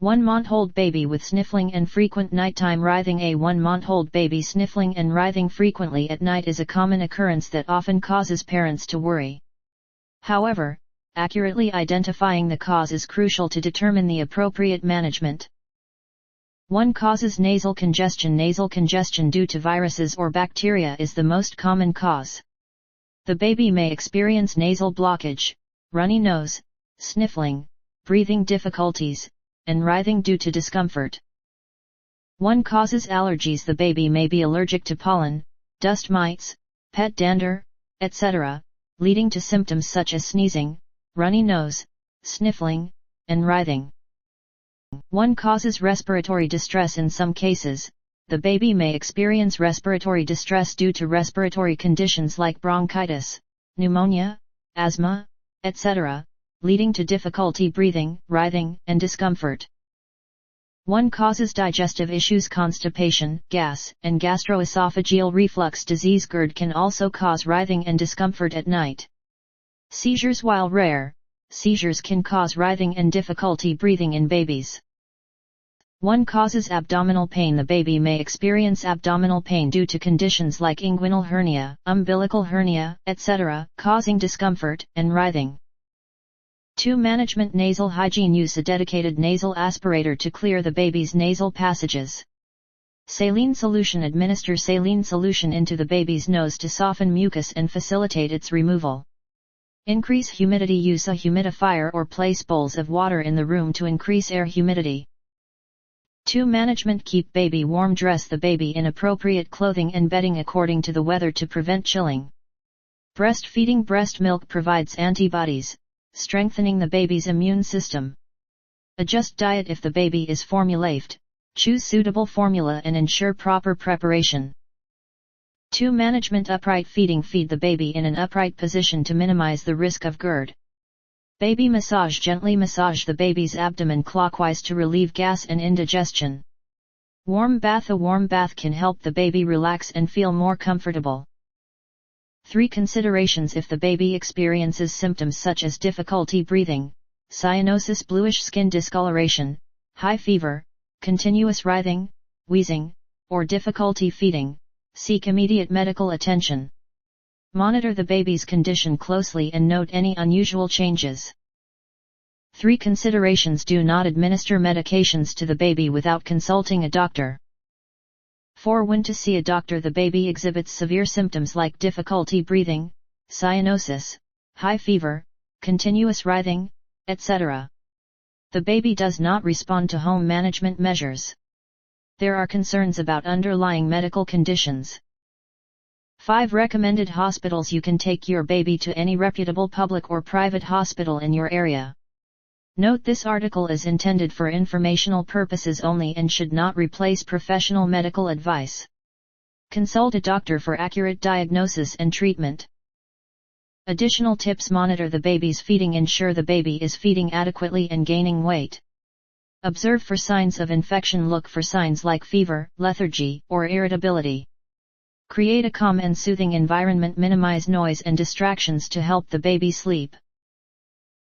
1-month-old baby with sniffling and frequent nighttime writhing. A 1-month-old baby sniffling and writhing frequently at night is a common occurrence that often causes parents to worry. However, accurately identifying the cause is crucial to determine the appropriate management. 1 causes nasal congestion. Nasal congestion due to viruses or bacteria is the most common cause. The baby may experience nasal blockage, runny nose, sniffling, breathing difficulties, and writhing due to discomfort. 1 causes allergies. The baby may be allergic to pollen, dust mites, pet dander, etc., leading to symptoms such as sneezing, runny nose, sniffling, and writhing. 1 causes respiratory distress. In some cases, the baby may experience respiratory distress due to respiratory conditions like bronchitis, pneumonia, asthma, etc., leading to difficulty breathing, writhing, and discomfort. 1 causes digestive issues. Constipation, gas, and gastroesophageal reflux disease. GERD can also cause writhing and discomfort at night. Seizures. While rare, seizures can cause writhing and difficulty breathing in babies. 1 causes abdominal pain. The baby may experience abdominal pain due to conditions like inguinal hernia, umbilical hernia, etc., causing discomfort and writhing. 2 management. Nasal hygiene. Use a dedicated nasal aspirator to clear the baby's nasal passages. Saline solution. Administer saline solution into the baby's nose to soften mucus and facilitate its removal. Increase humidity. Use a humidifier or place bowls of water in the room to increase air humidity. 2 management. Keep baby warm. Dress the baby in appropriate clothing and bedding according to the weather to prevent chilling. Breastfeeding. Breast milk provides antibodies, strengthening the baby's immune system. Adjust diet. If the baby is formula-left, choose suitable formula and ensure proper preparation. 2 management. Upright feeding. Feed the baby in an upright position to minimize the risk of GERD. Baby massage. Gently massage the baby's abdomen clockwise to relieve gas and indigestion. Warm bath. A warm bath can help the baby relax and feel more comfortable. 3 considerations. If the baby experiences symptoms such as difficulty breathing, cyanosis, bluish skin discoloration, high fever, continuous writhing, wheezing, or difficulty feeding, seek immediate medical attention. Monitor the baby's condition closely and note any unusual changes. 3 considerations. Do not administer medications to the baby without consulting a doctor. 4 When to see a doctor. The baby exhibits severe symptoms like difficulty breathing, cyanosis, high fever, continuous writhing, etc. The baby does not respond to home management measures. There are concerns about underlying medical conditions. 5 Recommended hospitals. You can take your baby to any reputable public or private hospital in your area. Note this article is intended for informational purposes only and should not replace professional medical advice. Consult a doctor for accurate diagnosis and treatment. Additional tips. Monitor the baby's feeding. Ensure the baby is feeding adequately and gaining weight. Observe for signs of infection. Look for signs like fever, lethargy, or irritability. Create a calm and soothing environment. Minimize noise and distractions to help the baby sleep.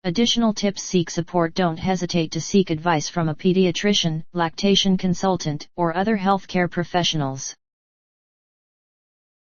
Additional tips. Seek support. Don't hesitate to seek advice from a pediatrician, lactation consultant, or other healthcare professionals.